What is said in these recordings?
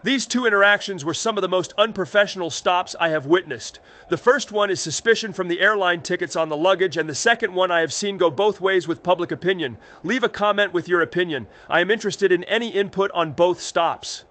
These two interactions were some of the most unprofessional stops I have witnessed. The first one is suspicion from the airline tickets on the luggage, and the second one I have seen go both ways with public opinion. Leave a comment with your opinion. I am interested in any input on both stops.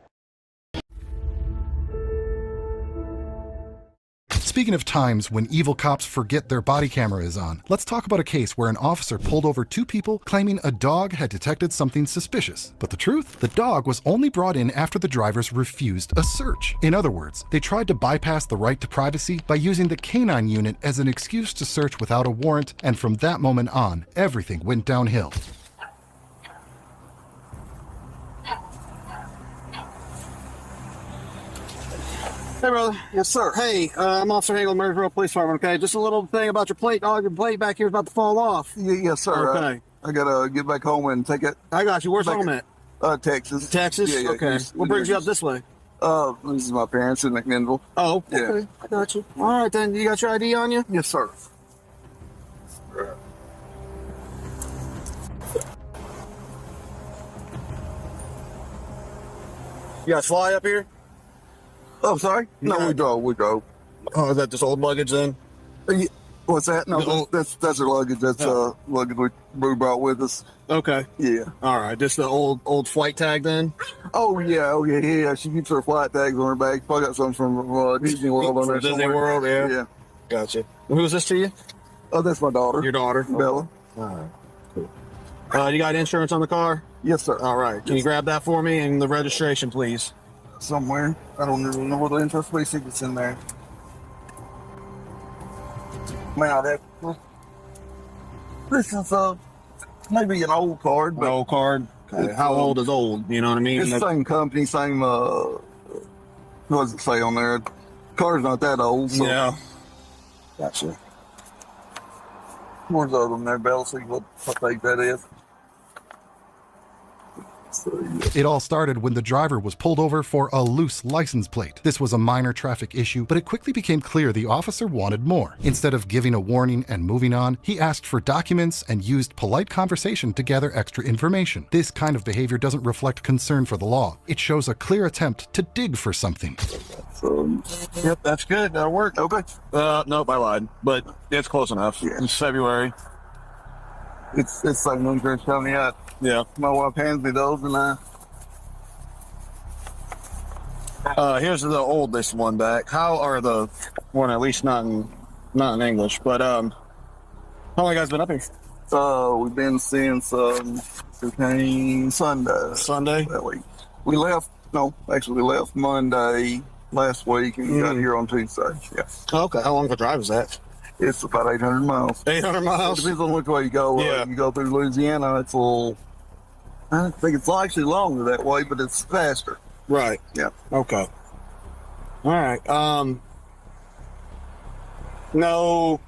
Speaking of times when evil cops forget their body camera is on, let's talk about a case where an officer pulled over two people claiming a dog had detected something suspicious. But the truth? The dog was only brought in after the drivers refused a search. In other words, they tried to bypass the right to privacy by using the canine unit as an excuse to search without a warrant, and from that moment on, everything went downhill. Hey, brother. Yes, sir. Hey, I'm Officer Hagel, Murfreesboro Police Department, okay? Just a little thing about your plate, dog. Your plate back here is about to fall off. Yes, sir. Okay. I gotta get back home and take it. I got you. Where's home at? Texas. Texas? Yeah, okay. What brings you up this way? This is my parents in McMinnville. Oh, Yeah. okay. I got you. All right, then. You got your ID on you? Yes, sir. You got fly up here? Oh, sorry? No, Yeah. we drove. Oh, is that just old luggage then? What's that? No, that's our luggage. That's luggage we brought with us. Okay. Yeah. All right. Just the old flight tag then? Oh, yeah. She keeps her flight tags on her bag. Probably got something from Disney World on there. Disney somewhere. World, yeah. Yeah. Gotcha. Who is this to you? Oh, that's my daughter. Your daughter? Bella. All right. Cool. You got insurance on the car? Yes, sir. All right. Can you grab that for me and the registration, please? Somewhere. I don't even know where the interest rate secret's in there. Now that this is maybe an old card, but Old card. Okay. How old is old? You know what I mean? it's the same company, same what does it say on there? Car's not that old, so Yeah. Gotcha. where's the other one there, Bell? See what I think that is. So, yeah. It all started when the driver was pulled over for a loose license plate. This was a minor traffic issue, but it quickly became clear the officer wanted more. Instead of giving a warning and moving on, he asked for documents and used polite conversation to gather extra information. This kind of behavior doesn't reflect concern for the law. It shows a clear attempt to dig for something. So, Yep, that's good. That'll work. okay. Nope, I lied. But it's close enough. Yeah. It's February. It's like no insurance company. Yeah. My wife hands me those, and Here's the oldest one back. How are the one, at least not in English, but how long you guys been up here? we've been since Sunday. Sunday? That week. We left Monday last week and got here on Tuesday. Yeah. Okay. How long of a drive is that? It's about 800 miles. 800 It miles? depends on which way you go. Yeah. You go through Louisiana, it's a little, I think it's actually longer that way, but it's faster. Right. Yeah. Okay. All right. No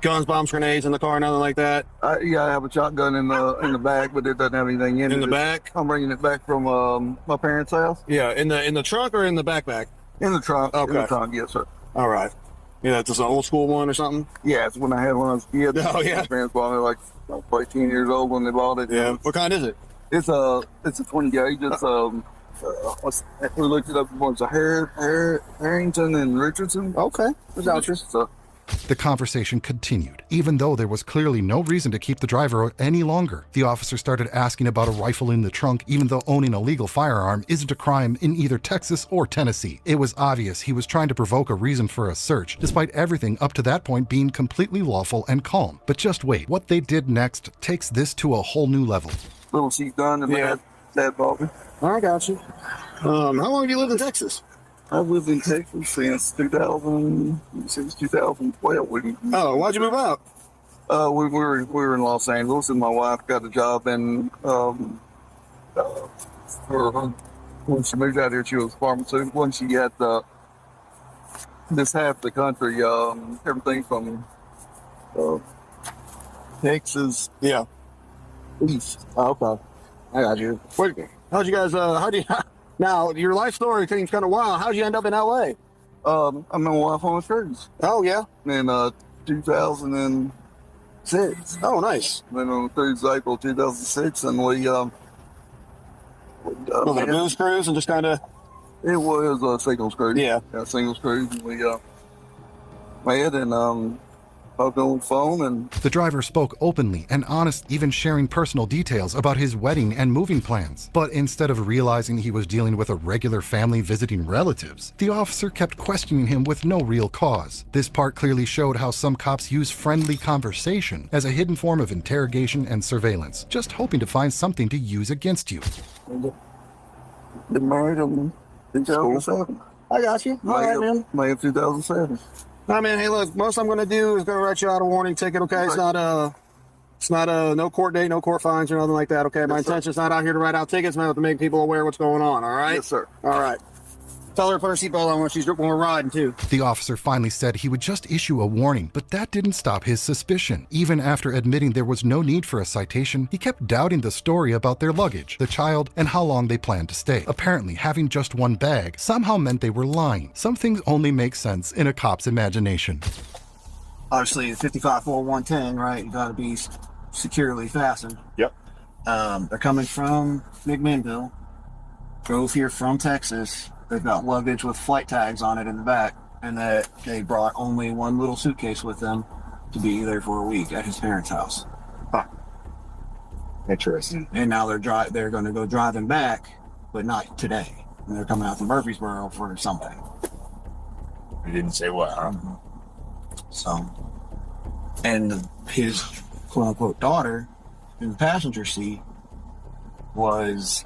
guns, bombs, grenades in the car, nothing like that? I have a shotgun in the back, but it doesn't have anything in it. In the back? I'm bringing it back from my parents' house. Yeah. In the trunk or in the backpack? In the trunk. In Okay. the trunk, yes, sir. All right. Yeah, it's just an old school one or something? Yeah, it's when I had when I was a kid. Oh, yeah. My parents bought me like I was probably 10 years old when they bought it. Yeah. What kind is it? It's a 20 gauge. It's we looked it up before. It's a Harrington and Richardson. Okay. So The conversation continued. Even though there was clearly no reason to keep the driver any longer, the officer started asking about a rifle in the trunk, even though owning a legal firearm isn't a crime in either Texas or Tennessee. It was obvious he was trying to provoke a reason for a search, despite everything up to that point being completely lawful and calm. But just wait, what they did next takes this to a whole new level. little sheep done and Yeah. dad bought me. I got you. How long have you lived in Texas? I've lived in Texas since 2012. Oh, why'd you move out? We were in Los Angeles, and my wife got a job in. When she moved out here, she was pharmaceutical, and she had this half the country, everything from Texas Yeah. east. Oh, okay. I got you. How'd you guys, now, your life story seems kind of wild. How'd you end up in L.A.? I met my wife on a cruise Oh, yeah? in 2006. Oh, nice. Went on a cruise April 2006, and we Was it a booze cruise and just kind of It was a single screw. Yeah. Single screw. We went and talked on the phone, and The driver spoke openly and honest, even sharing personal details about his wedding and moving plans. But instead of realizing he was dealing with a regular family visiting relatives, the officer kept questioning him with no real cause. This part clearly showed how some cops use friendly conversation as a hidden form of interrogation and surveillance, just hoping to find something to use against you. been married in 2007. I got you. All right, man. May of 2007. Nah, man. Hey, look. Most I'm gonna do is gonna write you out a warning ticket. Okay, it's not a no court date, no court fines or nothing like that. Okay, my intention's not out here to write out tickets, man, but to make people aware what's going on. All right. Yes, sir. All right. Tell her to put her seatbelt on when we're riding too. The officer finally said he would just issue a warning, but that didn't stop his suspicion. Even after admitting there was no need for a citation, he kept doubting the story about their luggage, the child, and how long they planned to stay. Apparently, having just one bag somehow meant they were lying. Some things only make sense in a cop's imagination. Obviously, 554110, right? You got to be securely fastened. Yep. They're coming from McMinnville. Drove here from Texas. They've got luggage with flight tags on it in the back, and that they brought only one little suitcase with them to be there for a week at his parents' house. Interesting. And now they're going to go driving back, but not today. And they're coming out from Murfreesboro for something. You didn't say what, huh? So, and his quote unquote daughter in the passenger seat was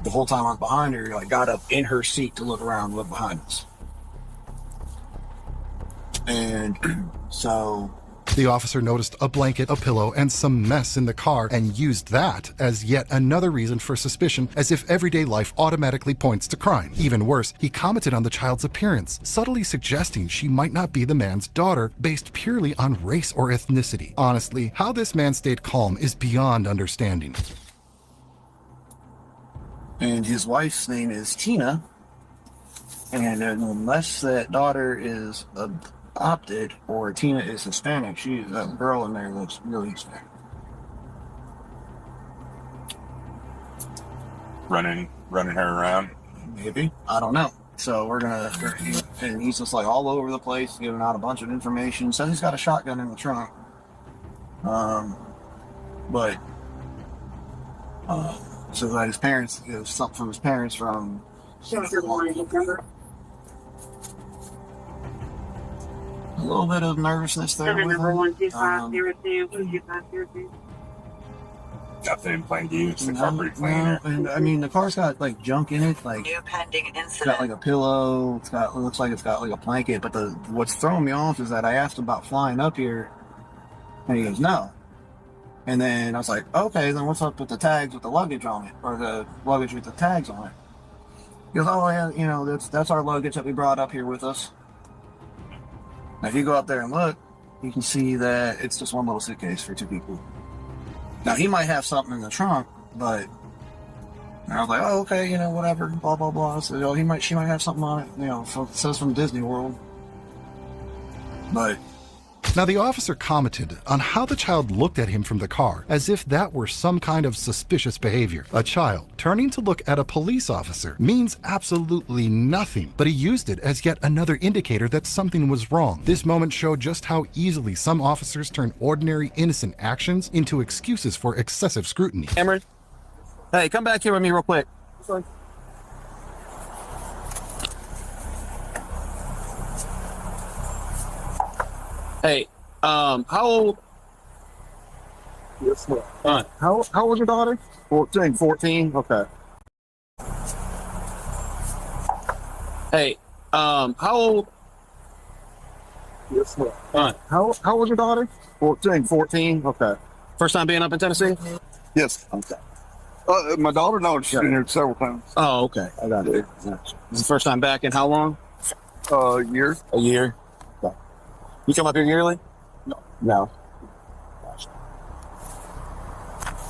the whole time I was behind her, like got up in her seat to look around and look behind us. And so The officer noticed a blanket, a pillow, and some mess in the car and used that as yet another reason for suspicion, as if everyday life automatically points to crime. Even worse, he commented on the child's appearance, subtly suggesting she might not be the man's daughter based purely on race or ethnicity. Honestly, how this man stayed calm is beyond understanding. and his wife's name is Tina. And unless that daughter is adopted or Tina is Hispanic, that girl in there looks really Hispanic. Running her around. Maybe. I don't know. So and he's just like all over the place, giving out a bunch of information. Says he's got a shotgun in the trunk. So that his parents, something from his parents from. A little bit of nervousness there. With him. Nothing in plain view. It's the No, car pretty clean. and I mean the car's got like junk in it, like New pending it's got like incident. a pillow. It looks like it's got like a blanket. But what's throwing me off is that I asked him about flying up here, and he goes no. And then I was like, okay, then what's up with the tags with the luggage on it, or the luggage with the tags on it? He goes, oh yeah, that's our luggage that we brought up here with us. Now, if you go up there and look, you can see that it's just one little suitcase for two people. Now, he might have something in the trunk, but I was like, oh, okay, whatever, blah, blah, blah. So, she might have something on it, so it says from Disney World. But Now, the officer commented on how the child looked at him from the car, as if that were some kind of suspicious behavior. A child turning to look at a police officer means absolutely nothing, but he used it as yet another indicator that something was wrong. This moment showed just how easily some officers turn ordinary, innocent actions into excuses for excessive scrutiny. Cameron, hey, come back here with me real quick. Hey, how old? Yes, sir. How old's your daughter? 14. 14. Okay. Hey, how old? Yes, sir. How old's your daughter? 14. 14. Okay. First time being up in Tennessee? Yes. Okay. My daughter knows she's been here several times. Oh, okay. I got it. This is the first time back in how long? Year. A year. Okay. You come up here yearly? No. Gotcha.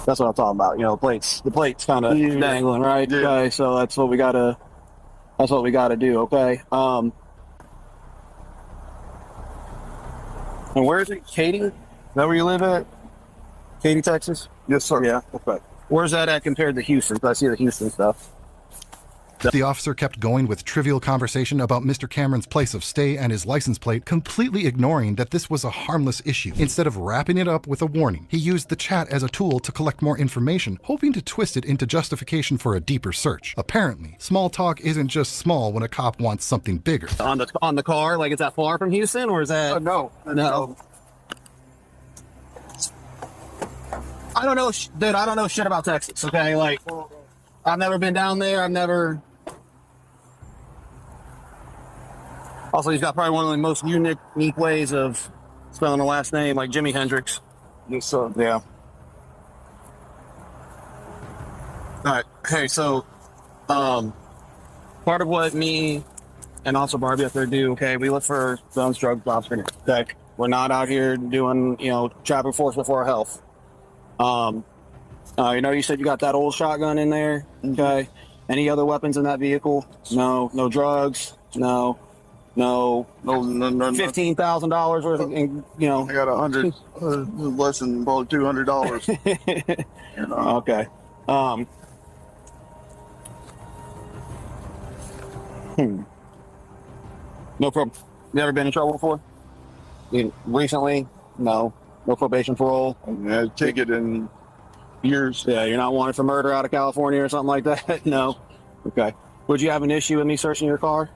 That's what I'm talking about. The plates kind of Yeah. dangling, right? Yeah. Okay, so that's what we gotta do. Okay. And where is it? Katy? Is that where you live at? Katy, Texas? Yes, sir. Yeah. Okay. Where's that at compared to Houston? 'Cause I see the Houston stuff. The officer kept going with trivial conversation about Mr. Cameron's place of stay and his license plate, completely ignoring that this was a harmless issue. Instead of wrapping it up with a warning, he used the chat as a tool to collect more information, hoping to twist it into justification for a deeper search. Apparently, small talk isn't just small when a cop wants something bigger. On the car, like, is that far from Houston, or is that? No. I don't know, dude. I don't know shit about Texas. Okay, like, I've never been down there. I've never. Also, he's got probably one of the most unique ways of spelling the last name, like Jimi Hendrix. Yes, sir. Yeah. All right. Hey, so, part of what me and also Barbie up there do, okay, we look for guns, drugs, jobs, okay? We're not out here doing, traffic enforcement for our health. You said you got that old shotgun in there, okay? Any other weapons in that vehicle? No. No drugs? No. No. $15,000 worth of, I got 100, less than probably $200. Okay. No problem. You ever been in trouble before? Recently? No. No probation, parole? I ticket in years. Yeah, you're not wanted for murder out of California or something like that? No. Okay. Would you have an issue with me searching your car?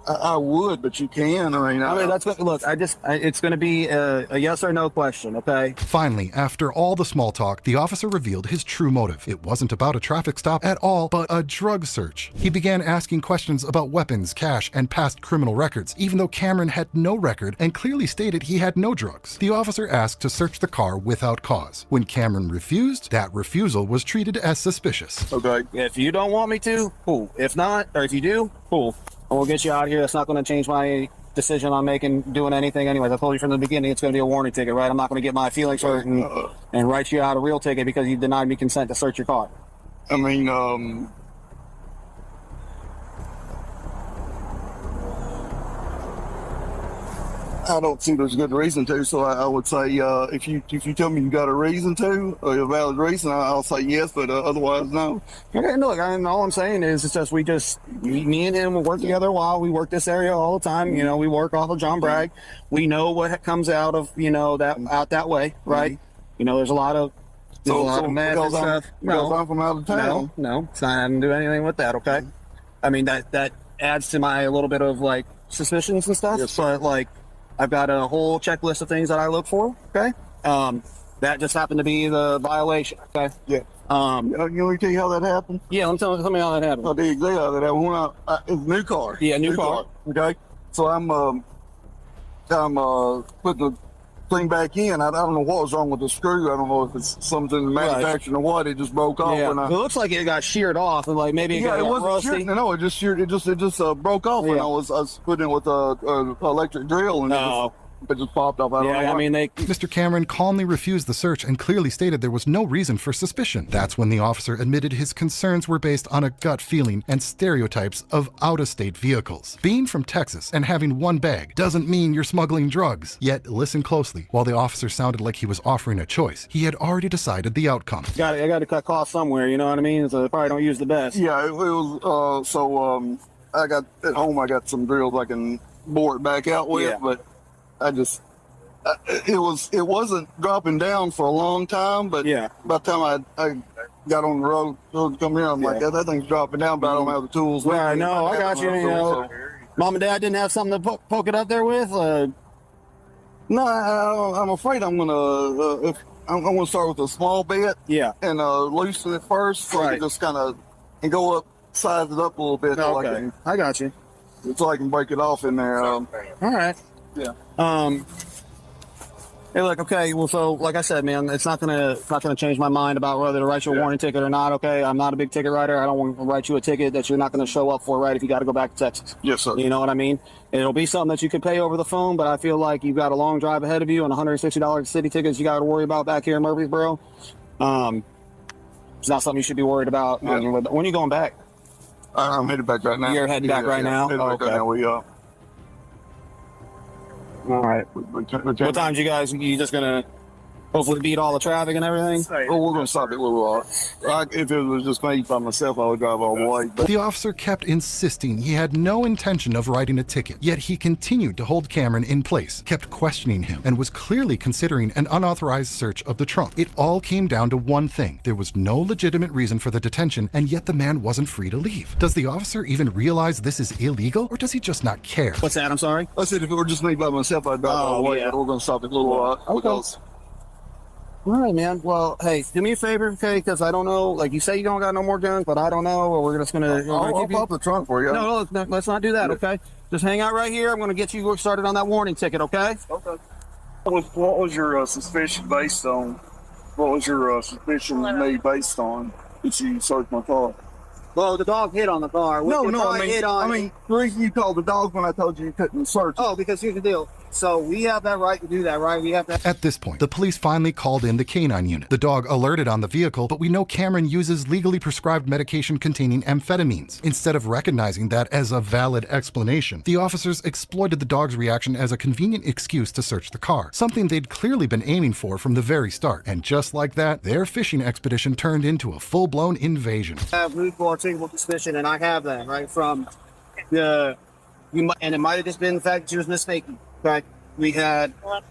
I would, but you can. I mean, that's what, look, it's going to be a yes or no question, okay? Finally, after all the small talk, the officer revealed his true motive. It wasn't about a traffic stop at all, but a drug search. He began asking questions about weapons, cash, and past criminal records, even though Cameron had no record and clearly stated he had no drugs. The officer asked to search the car without cause. When Cameron refused, that refusal was treated as suspicious. Okay. If you don't want me to, cool. If not, or if you do, cool. And we'll get you out of here. That's not going to change my decision on doing anything anyways. I told you from the beginning it's going to be a warning ticket, right? I'm not going to get my feelings hurt and write you out a real ticket because you denied me consent to search your car. I mean, I don't see there's a good reason to, so I would say if you tell me you got a reason to, or a valid reason, I'll say yes, but otherwise no. Okay, look, all I'm saying is it's just me and him work together a while. We work this area all the time. We work off of John Bragg. We know what comes out of out that way, right? There's a lot of meth and stuff. Because I'm from out of town. No, it's not having to do anything with that. Okay, I mean that adds to my little bit of like suspicions and stuff. Yes, but like, I've got a whole checklist of things that I look for. Okay, that just happened to be the violation. Okay. Yeah. You want me to tell you how that happened? Yeah, tell me how that happened. I'll tell you exactly how that happened. It's a new car. Yeah, new car. Okay. So I'm putting the thing back in. I don't know what was wrong with the screw. I don't know if it's something in the manufacturing or what. It just broke off. Yeah. It looks like it got sheared off, and like maybe it got wasn't rusty. sheared. No, it just sheared. It just broke off when I was putting it with a electric drill, and it just popped off. Mr. Cameron calmly refused the search and clearly stated there was no reason for suspicion. That's when the officer admitted his concerns were based on a gut feeling and stereotypes of out-of-state vehicles. Being from Texas and having one bag doesn't mean you're smuggling drugs. Yet, listen closely. While the officer sounded like he was offering a choice, he had already decided the outcome. I got to cut costs somewhere, you know what I mean? So I probably don't use the best. Yeah, it was, I got, at home I got some drills I can bore it back out with, but it wasn't dropping down for a long time, but by the time I got on the road to come here, I'm like, that thing's dropping down, but I don't have the tools. Well, no, I got you. Mom and Dad didn't have something to poke it up there with? No, I'm afraid I'm gonna start with a small bit. Yeah. And loosen it first, so I can just kind of go up, size it up a little bit. Okay. I got you. So I can break it off in there. All right. Yeah. Hey, look, okay. Well, so like I said, man, it's not gonna change my mind about whether to write you a warning ticket or not. Okay, I'm not a big ticket writer. I don't want to write you a ticket that you're not going to show up for, right? If you got to go back to Texas. Yes, sir. You know what I mean? It'll be something that you could pay over the phone, but I feel like you've got a long drive ahead of you and $160 city tickets you got to worry about back here in Murfreesboro. It's not something you should be worried about. Yeah. When are you going back? I'm headed back right now. You're heading back right now? Back right now. We all right. What time you just gonna Hopefully beat all the traffic and everything. Oh, we're gonna stop at Little Rock. If it was just me by myself, I would drive all the way. But The officer kept insisting he had no intention of writing a ticket, yet he continued to hold Cameron in place, kept questioning him, and was clearly considering an unauthorized search of the trunk. It all came down to one thing. There was no legitimate reason for the detention, and yet the man wasn't free to leave. Does the officer even realize this is illegal, or does he just not care? What's that? I'm sorry. I said if it were just me by myself, I'd drive all the way. yeah. But we're gonna stop at Little Rock. Because All right, man. Well, hey, do me a favor, okay? Because I don't know. Like you say, you don't got no more guns, but I don't know. Or we're just gonna. I'll pop the trunk for you. No, let's not do that, okay? Just hang out right here. I'm gonna get you started on that warning ticket, okay? Okay. What was your suspicion based on? What was your suspicion made based on? Did you search my car? Well, the dog hit on the car. We could probably hit on. I mean, the reason you called the dog when I told you couldn't search. Oh, because here's the deal. So we have that right to do that, right? We have that. At this point, the police finally called in the canine unit. The dog alerted on the vehicle, but we know Cameron uses legally prescribed medication containing amphetamines. Instead of recognizing that as a valid explanation, the officers exploited the dog's reaction as a convenient excuse to search the car, something they'd clearly been aiming for from the very start. And just like that, their fishing expedition turned into a full-blown invasion. I have reasonable articulable suspicion, and I have that right from and it might have just been the fact that she was mistaken. But we had from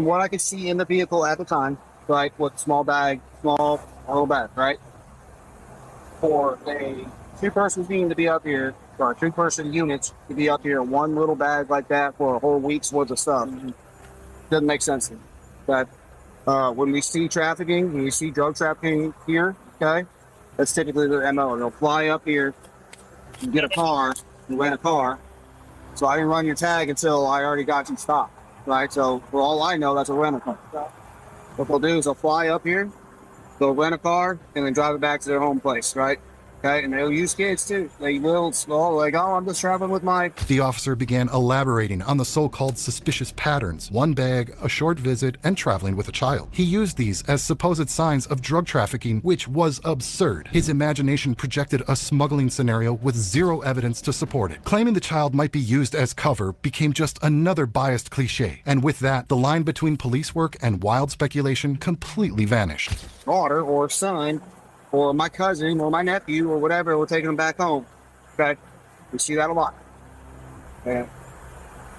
what I could see in the vehicle at the time, right, with small little bag, right, for a two-person team to be up here, or two-person units to be up here, one little bag like that for a whole week's worth of stuff, doesn't make sense to me. But when we see trafficking, when we see drug trafficking here, okay, that's typically the MO. They'll fly up here, you get a car, you rent a car. So I didn't run your tag until I already got you stopped, right? So for all I know, that's a rental car. What they'll do is they'll fly up here, they'll rent a car, and then drive it back to their home place, right? Okay, and they'll use kids too. They will, I'm just traveling with my... The officer began elaborating on the so-called suspicious patterns: one bag, a short visit, and traveling with a child. He used these as supposed signs of drug trafficking, which was absurd. His imagination projected a smuggling scenario with zero evidence to support it. Claiming the child might be used as cover became just another biased cliche. And with that, the line between police work and wild speculation completely vanished. Daughter or son, or my cousin, or my nephew, or whatever, we're taking them back home. Okay? We see that a lot. Okay?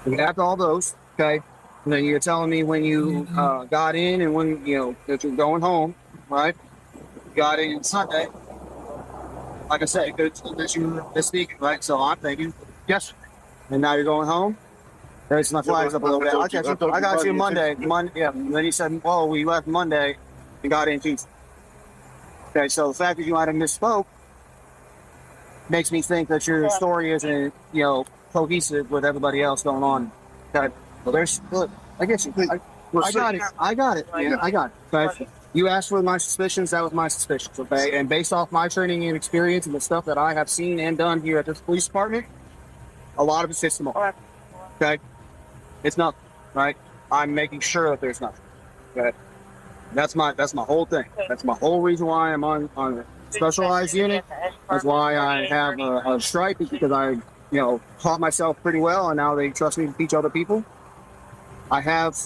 We have all those, okay? And then you're telling me when you got in and when, that you're going home, right? You got in Sunday. Like I said, that you were this week, right? So I'm thinking, yes. And now you're going home? There's my flags up a little bit. I got you Monday. Yeah. And then you said, oh, we left Monday and got in Tuesday. Okay, so the fact that you might have misspoke makes me think that your story isn't, cohesive with everybody else going on. Okay, well, look, I get you. I got it. I got it. Man. I got it. Okay? You asked for my suspicions. That was my suspicions. Okay, and based off my training and experience and the stuff that I have seen and done here at this police department, a lot of it fits them all. Okay, it's nothing. Right? I'm making sure that there's nothing. Okay. That's my whole thing. That's my whole reason why I'm on a specialized unit. That's why I have a stripe, is because I, taught myself pretty well, and now they trust me to teach other people. I have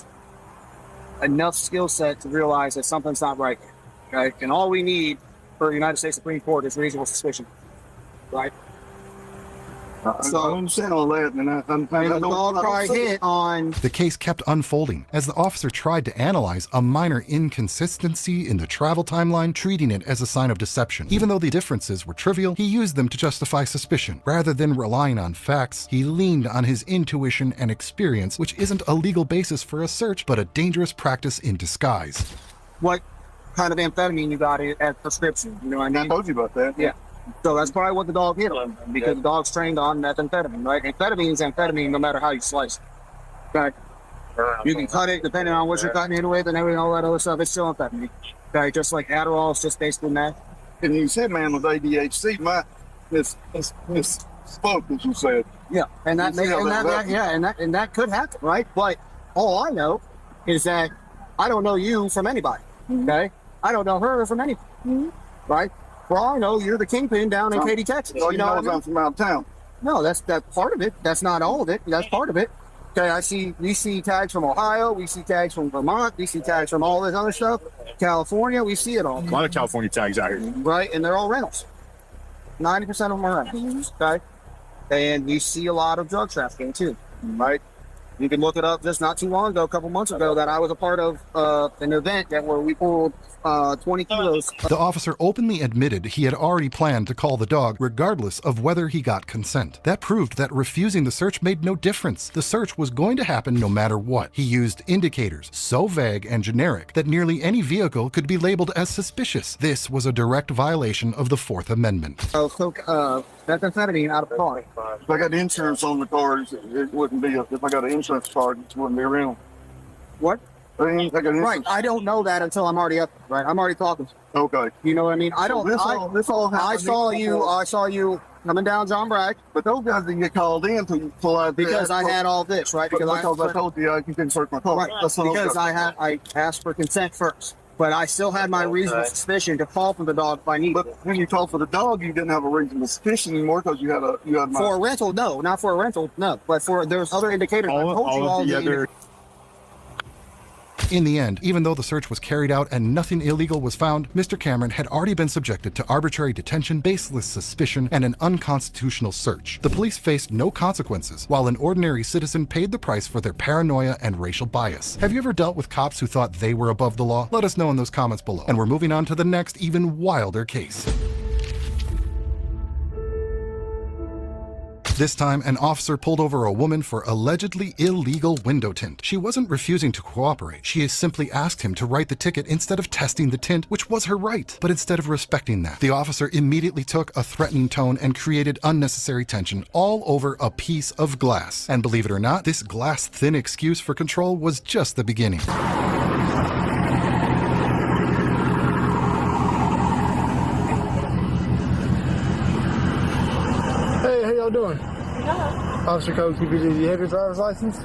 enough skill set to realize that something's not right. Okay, and all we need for the United States Supreme Court is reasonable suspicion. Right. So I understand all that, and The case kept unfolding as the officer tried to analyze a minor inconsistency in the travel timeline, treating it as a sign of deception. Even though the differences were trivial, he used them to justify suspicion. Rather than relying on facts, he leaned on his intuition and experience, which isn't a legal basis for a search, but a dangerous practice in disguise. What kind of amphetamine you got at prescription? You know what I mean? I told you about that. Yeah. So that's probably what the dog hit on, because the dog's trained on methamphetamine, right? Amphetamine is amphetamine no matter how you slice it. Okay? You can cut it depending on what you're cutting it with and everything, all that other stuff. It's still amphetamine. Okay? Just like Adderall is just basically meth. And you said, man, with ADHD, it's spoke, as you said. Yeah, and that could happen, right? But all I know is that I don't know you from anybody. Okay? I don't know her from anybody. Right? For all I know, you're the kingpin down in Katy, Texas. You know, I'm from out of town. No, that's part of it. That's not all of it. That's part of it. Okay, we see tags from Ohio, we see tags from Vermont, we see tags from all this other stuff. California, we see it all. A lot of California tags out here. Right, and they're all rentals. 90% of them are rentals. Okay, and you see a lot of drug trafficking too. Right. You can look it up just not too long ago, a couple months ago, that I was a part of an event where we pulled 20 kilos. The officer openly admitted he had already planned to call the dog regardless of whether he got consent. That proved that refusing the search made no difference. The search was going to happen no matter what. He used indicators so vague and generic that nearly any vehicle could be labeled as suspicious. This was a direct violation of the Fourth Amendment. Methamphetamine out of the car. If I got insurance on the car, it wouldn't be. If I got an insurance card, it wouldn't be around. What? I got an Right. insurance. I don't know that until I'm already up. Right. I'm already talking. Okay. You know what I mean? I don't. This all I happened saw you. before. I saw you coming down John Bragg But those guys didn't get called in to pull out because I had all this right. because I told you you couldn't search my car. Right. That's what Because I asked for consent first, but I still had my reasonable suspicion to call for the dog if I needed. But when you called for the dog, you didn't have a reasonable suspicion anymore because you had my. For a rental, no, not for a rental, no. But there's other indicators. I told you all the other. In the end, even though the search was carried out and nothing illegal was found, Mr. Cameron had already been subjected to arbitrary detention, baseless suspicion, and an unconstitutional search. The police faced no consequences, while an ordinary citizen paid the price for their paranoia and racial bias. Have you ever dealt with cops who thought they were above the law? Let us know in those comments below. And we're moving on to the next, even wilder case. This time, an officer pulled over a woman for allegedly illegal window tint. She wasn't refusing to cooperate. She simply asked him to write the ticket instead of testing the tint, which was her right. But instead of respecting that, the officer immediately took a threatening tone and created unnecessary tension all over a piece of glass. And believe it or not, this glass-thin excuse for control was just the beginning. Hey, how y'all doing? Officer Code QPD, do you have your driver's license?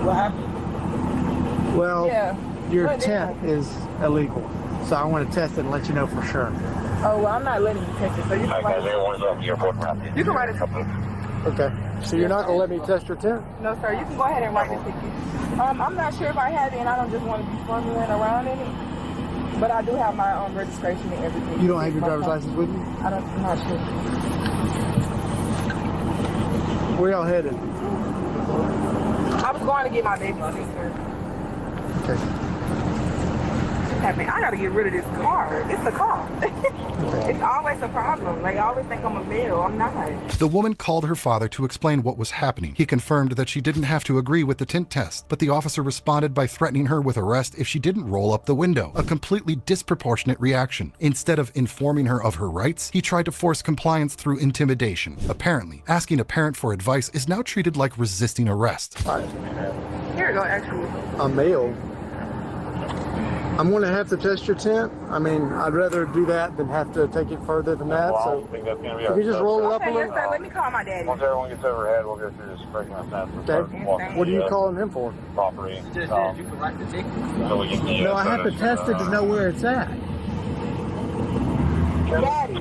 What happened? Well, Yeah. your What tent is illegal, so I want to test it and let you know for sure. Oh, well, I'm not letting you test it, so you can write it. You can write it. Okay. So you're not going to let me test your tent? No, sir, you can go ahead and write the ticket. I'm not sure if I have it, and I don't just want to be fumbling around in it. But I do have my own registration and everything. You don't have your driver's license with you? I'm not sure. Where y'all headed? I was going to get my baby sister. Okay. I mean, I got to get rid of this car. It's a car. It's always a problem. They always think I'm a male. I'm not. The woman called her father to explain what was happening. He confirmed that she didn't have to agree with the tint test, but the officer responded by threatening her with arrest if she didn't roll up the window. A completely disproportionate reaction. Instead of informing her of her rights, he tried to force compliance through intimidation. Apparently, asking a parent for advice is now treated like resisting arrest. Here you go, actually. A male. I'm going to have to test your tent. I mean, I'd rather do that than have to take it further than that. So, if you just roll it up a Okay, yes, little. sir. Let me call my daddy. Once everyone gets overhead, we'll go through this breaking up fence. Okay. What are you calling him for? Property. You can write the ticket. No, I have to test it to know where it's at. Daddy,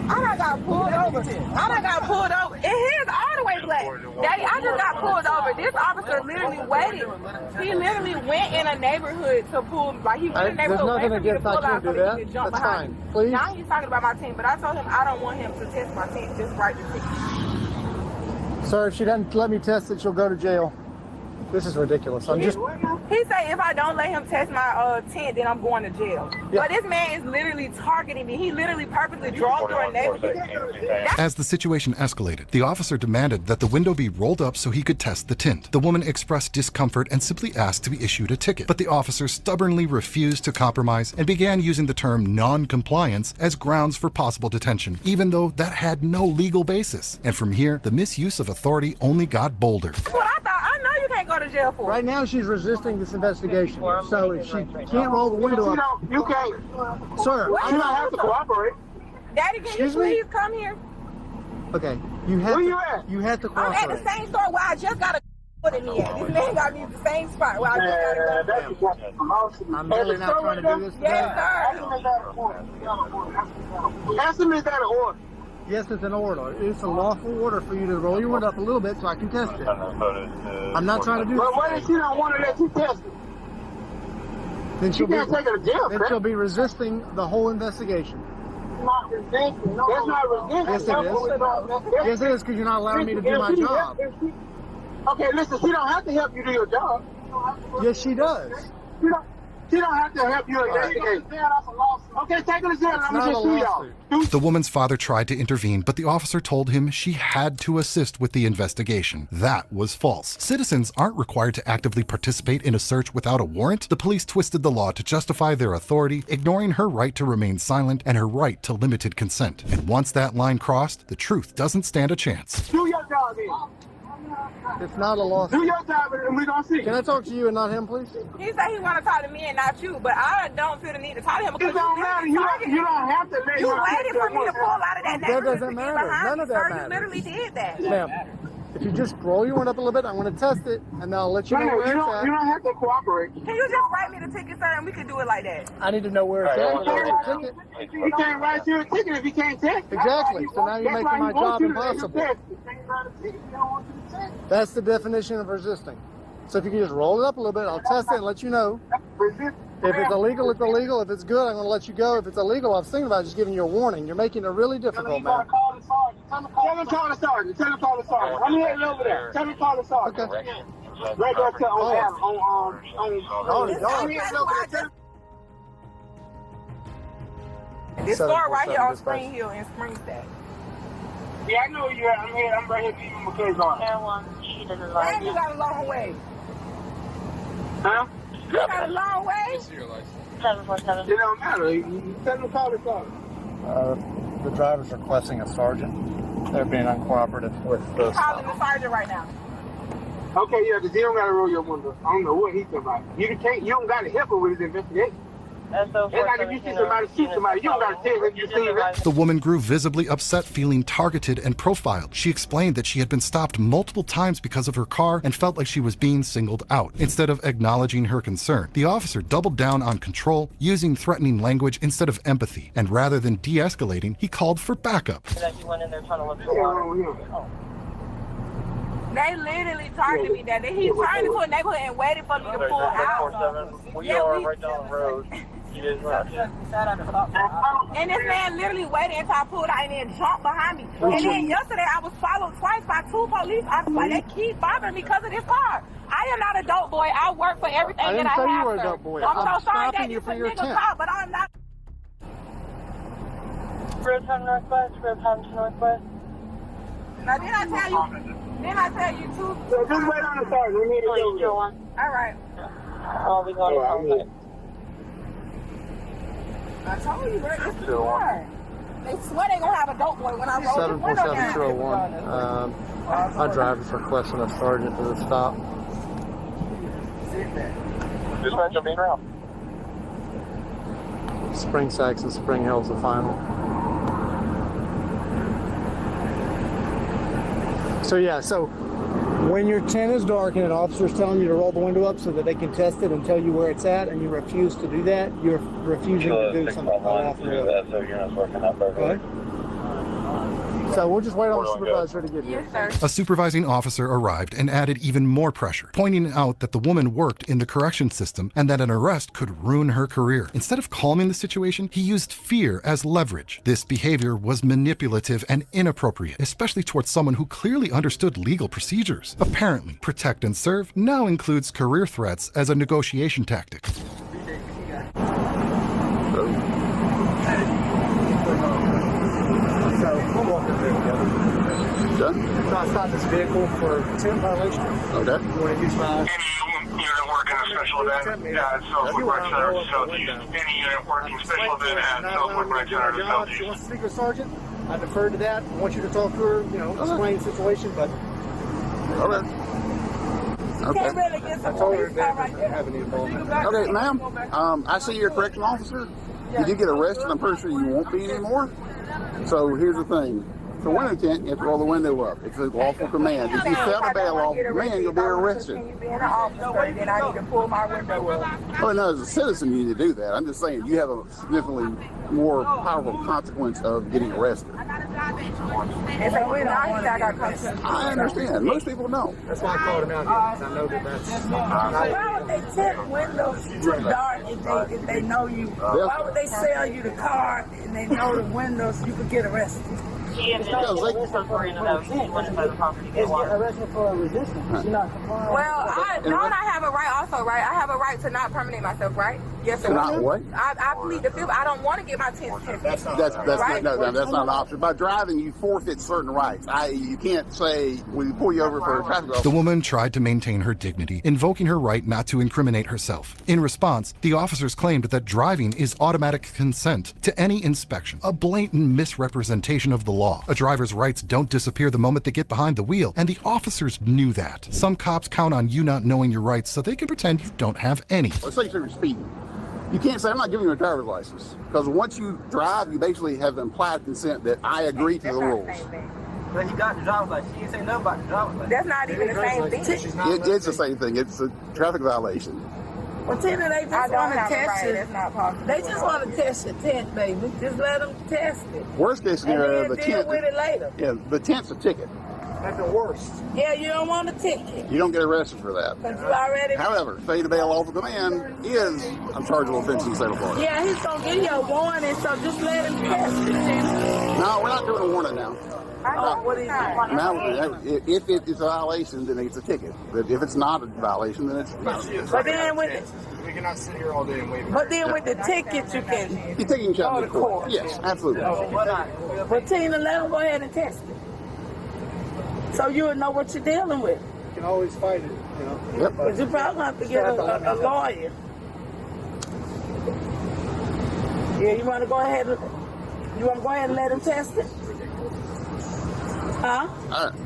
I done got pulled over. And here's all the way black. Daddy, I just got pulled over. This officer literally waited. He literally went in a neighborhood to pull, like he went in a There's neighborhood nothing waiting for me to against I pull can't out do so that that. he could jump That's behind fine. me. Please. Now he's talking about my team, but I told him I don't want him to test my team. Just write the ticket. Sir, if she doesn't let me test it, she'll go to jail. This is ridiculous. I'm just... He said if I don't let him test my tent, then I'm going to jail. Yeah. But this man is literally targeting me. He literally purposely drove through a neighborhood. As the situation escalated, the officer demanded that the window be rolled up so he could test the tint. The woman expressed discomfort and simply asked to be issued a ticket, but the officer stubbornly refused to compromise and began using the term non-compliance as grounds for possible detention, even though that had no legal basis. And from here, the misuse of authority only got bolder. That's what I thought. I know you can't go to jail for it. Right now, she's resisting this investigation. So if she can't roll the window up... You can't. Sir, What? You don't have to cooperate. Daddy, can Excuse you me? please come here? okay, you have Where to... you at? You have to I'm at the cooperate. same store where I just got a put me at. This man got me at the same spot where I just got a I'm really not trying to do this today. Yes, sir. Ask him is that an order. Yes, it's an order. It's a lawful order for you to roll your window up a little bit so I can test it. I'm not trying to do But what if she don't want to let you test it? Then She can't take her to jail, then correct? she'll be resisting the whole investigation. Not resisting. That's not resisting. Yes, it is. Yes, it is, because you're not allowing me to do my job. Okay, listen, she don't have to help you do your job. Yes, she does. She don't have to help you investigate. Okay, take her to jail. I'm not gonna a just sue lawsuit. y'all. The woman's father tried to intervene, but the officer told him she had to assist with the investigation. That was false. Citizens aren't required to actively participate in a search without a warrant. The police twisted the law to justify their authority, ignoring her right to remain silent and her right to limited consent. And once that line crossed, the truth doesn't stand a chance. Do your job then. It's not a lawsuit. Do your job and we gonna see. Can I talk to you and not him, please? He said he want to talk to me and not you, but I don't feel the need to talk to him because It don't matter. You don't have to let you her waited for me to pull out of that neighborhood doesn't to get matter. behind None me, of that sir. matters. You literally did that. Ma'am, if you just roll your window up a little bit, I'm going to test it, and then I'll let you know where it's You at. don't have to cooperate. Can you just write me the ticket, sir, and we can do it like that? I need to know where it's at. and write the ticket. He can't write you a ticket if he can't test it. Exactly. So now you're That's making why my he wants job you to let him impossible. test it. He can't write a ticket. He don't want you to test it. That's the definition of resisting. So if you can just roll it up a little bit, I'll test it and let you know. Resist. If it's illegal, it's illegal. If it's good, I'm going to let you go. If it's illegal, I was thinking about just giving you a warning. You're making it really difficult, man. Call the sergeant. Tell him to call the sergeant. Tell him to call the sergeant. I'm heading over there. Tell him to call the sergeant. Okay. Right there to on I'm heading over there. This Seven store four right seven here on dispatch. Spring Hill in Springstead. Yeah, I know where you're at. I'm right here to you because on. And you got a long way. Huh? You got a long way? 747. It don't matter. You tell him to call the sergeant. The driver's requesting a sergeant. They're being uncooperative with the Calling the sergeant right now. Okay, yeah, because you don't got to roll your window. I don't know what he's talking about. You don't got to help him with his investigation. It's like if you see somebody shoot somebody, you don't got to tell him you see that. The woman grew visibly upset, feeling targeted and profiled. She explained that she had been stopped multiple times because of her car and felt like she was being singled out. Instead of acknowledging her concern, the officer doubled down on control, using threatening language instead of empathy. And rather than de-escalating, he called for backup. That you went in there trying to look Yeah, for water. wrong with him. They literally targeted me that day. He turned into a neighborhood and waited for me to pull out. 747. We are right down the road. You just left. And this man literally waited until I pulled out and then jumped behind me. And then yesterday I was followed twice by 2 police officers. Like, they keep bothering me because of this car. I am not a dope boy. I work for everything I that didn't I say have. you were a sir. dope boy. I'm I'm so sorry stopping that you it's for a your nigga attempt. car, but I'm not. Grove Northwest, Grove Northwest. Now, didn't I tell you? Didn't I tell you too? So just wait on the sergeant. We need to go. 201. All right. I'll be going to contact. I told you, bro. It's the car. They swear they gonna have a dope boy when I roll the window down. 747-201. Our driver's requesting a sergeant to the stop. Dispatch, I'm being around. Spring Saxon, Spring Hill's the final. So when your tent is dark and an officer's telling you to roll the window up so that they can test it and tell you where it's at, and you refuse to do that, you're refusing to do something quite often. So units working up Okay? So we'll just wait on the supervisor to get here. Yes, sir. A supervising officer arrived and added even more pressure, pointing out that the woman worked in the correction system and that an arrest could ruin her career. Instead of calming the situation, he used fear as leverage. This behavior was manipulative and inappropriate, especially towards someone who clearly understood legal procedures. Apparently, protect and serve now includes career threats as a negotiation tactic. So we'll walk in there together. Done? So I stopped this vehicle for tent violation. Okay. You want to use my... Any unit working a special event at Southwood Rec Center to Southeast. Any unit working special event at Southwood Rec Center to She Southeast. wants to speak to a sergeant. I defer to that. I want you to talk to her, explain the situation, but All right. Can't really get I some told her police that car right doesn't there. have any involvement. Okay, ma'am. I see you're a correction officer. If you get arrested, I'm pretty sure you won't be anymore. So here's the thing. For window tent, you have to roll the window up. It's a lawful command. If you fail to bail off command, you'll be arrested. Can you be in the officer, then I need to pull my window up. Well, no, as a citizen, you need to do that. I'm just saying you have a significantly more powerful consequence of getting arrested. And so we now he said I got caught. I understand. Most people don't. That's why I called him out here, because I know that that's... Why would they tint windows too dark if they know you? Why would they sell you the car and they know the windows you could get arrested? It's arrested for resistance. You're not complying. Well, don't I have a right also, right? I have a right to not permanent myself, right? Yes or no? Not what? I plead the fifth. I don't want to get my tents tested. That's right? not an option. By driving, you forfeit certain rights. You can't say, we pull you over for a traffic offense. The woman tried to maintain her dignity, invoking her right not to incriminate herself. In response, the officers claimed that driving is automatic consent to any inspection, a blatant misrepresentation of the law. A driver's rights don't disappear the moment they get behind the wheel, and the officers knew that. Some cops count on you not knowing your rights so they can pretend you don't have any. Let's say you're speeding. You can't say, I'm not giving you a driver's license. Because once you drive, you basically have implied consent that I agree to the rules. But he got the driver's license. He didn't say nothing about the driver's license. That's not even the same thing. It's the same thing. It's a traffic violation. Well, Tina, they just want to test you. That's not possible. They just want to test your tent, baby. Just let them test it. Worst case scenario, and the then deal tent. with it later. Yeah, the tent's a ticket. That's the worst. Yeah, you don't want a ticket. You don't get arrested for that. Because you already... However, failure to bail lawful command is a chargeable offense in the state of Florida. Yeah, he's going to give you a warning, so just let him test it, Tina. No, we're not doing a warning now. What is it? Now, if it is a violation, then it's a ticket. But if it's not a violation, then it's not. But then with We cannot sit here all day and wait. But then with the ticket, you can... You're taking go to court. Yes, absolutely. But Tina, let them go ahead and test it. So you'll know what you're dealing with. You can always fight it, you know. Yep. But you probably have to get a lawyer. Yeah, you want to go ahead and let him test it? Huh? All right.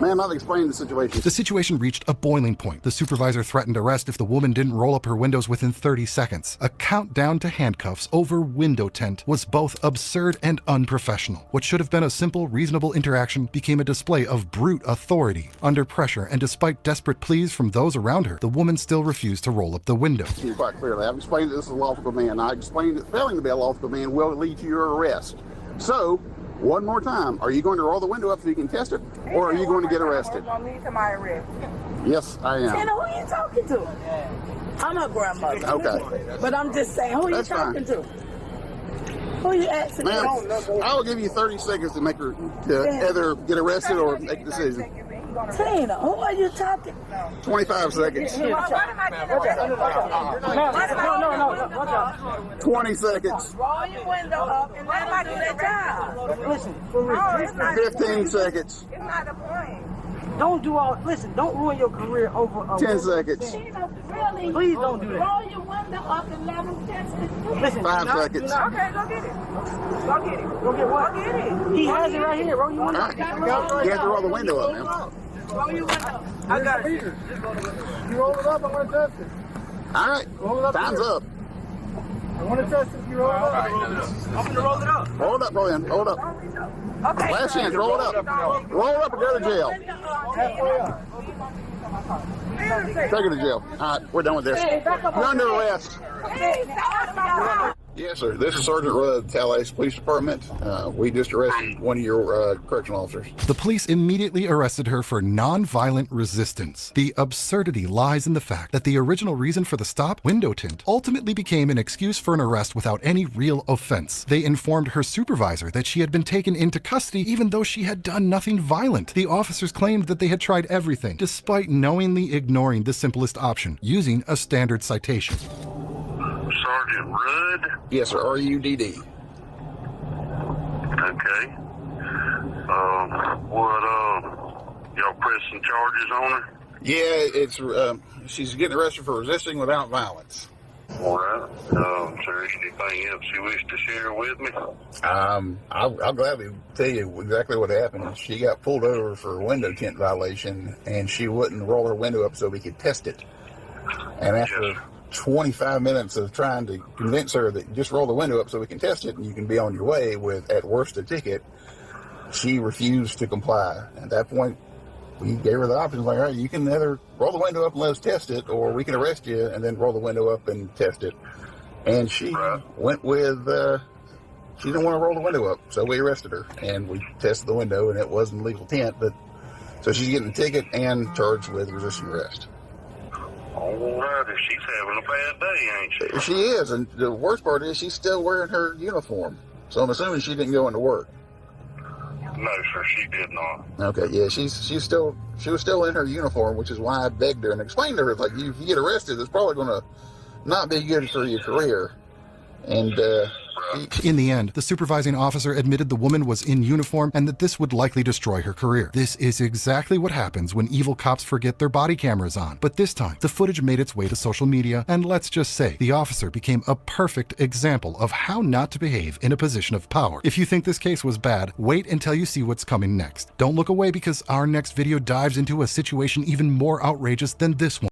Ma'am, I've explained the situation. The situation reached a boiling point. The supervisor threatened arrest if the woman didn't roll up her windows within 30 seconds. A countdown to handcuffs over window tint was both absurd and unprofessional. What should have been a simple, reasonable interaction became a display of brute authority. Under pressure, and despite desperate pleas from those around her, the woman still refused to roll up the window. Quite clearly, I've explained that this is a lawful command. I explained that failing to be a lawful command will lead to your arrest. So, one more time, are you going to roll the window up so you can test it, or are you going to get arrested? Yes, I am. Tina, who are you talking to? I'm her grandmother. Okay. But I'm just saying, who are you talking to? Who are you asking? Ma'am, I will give you 30 seconds to make her either get arrested or make a decision. Tina, who are you talking? 25 seconds. 20 seconds. Roll your window up and let me do that job. Listen, 15 seconds. It's not the point. don't do all. Listen, don't ruin your career over. 10 seconds. Tina, really? Please don't do that. Roll your window up and let him test it. Listen, 5 seconds. Okay, go get it. Go get it. Go get what? Go get it. He has it right here. Roll your window. All right. You have to roll the window up, man. Roll your window. I got it. You roll it up, I want to test it. All right. Roll it up. Time's up. I want to test it if you roll it up. I'm gonna roll it up. Roll it up, Brian. Roll it up. Okay. Last chance. Roll it up. Roll it up and go to jail. Halfway up. Take her to jail. All right. We're done with this. You're under arrest. Yes, sir. This is Sergeant Rudd, Tallahassee Police Department. We just arrested one of your correctional officers. The police immediately arrested her for nonviolent resistance. The absurdity lies in the fact that the original reason for the stop, window tint, ultimately became an excuse for an arrest without any real offense. They informed her supervisor that she had been taken into custody even though she had done nothing violent. The officers claimed that they had tried everything, despite knowingly ignoring the simplest option, using a standard citation. Sergeant Rudd? Yes, sir. RUDD. Okay. Y'all pressing charges on her? Yeah, it's she's getting arrested for resisting without violence. All right. Sir, is there anything else you wish to share with me? I'll gladly tell you exactly what happened. She got pulled over for a window tint violation, and she wouldn't roll her window up so we could test it. And after 25 minutes of trying to convince her that just roll the window up so we can test it and you can be on your way with, at worst, a ticket, she refused to comply. At that point, we gave her the option, like, all right, you can either roll the window up and let us test it, or we can arrest you and then roll the window up and test it. And she went with she didn't want to roll the window up, so we arrested her. And we tested the window, and it wasn't legal tint, but so she's getting a ticket and charged with resisting arrest. Alrighty, she's having a bad day, ain't she? She is, and the worst part is she's still wearing her uniform. So I'm assuming she didn't go into work. No, sir, she did not. Okay, yeah, she was still in her uniform, which is why I begged her and explained to her, like, if you get arrested, it's probably going to not be good for your career. And In the end, the supervising officer admitted the woman was in uniform and that this would likely destroy her career. This is exactly what happens when evil cops forget their body cameras on. But this time, the footage made its way to social media, and let's just say, the officer became a perfect example of how not to behave in a position of power. If you think this case was bad, wait until you see what's coming next. Don't look away, because our next video dives into a situation even more outrageous than this one.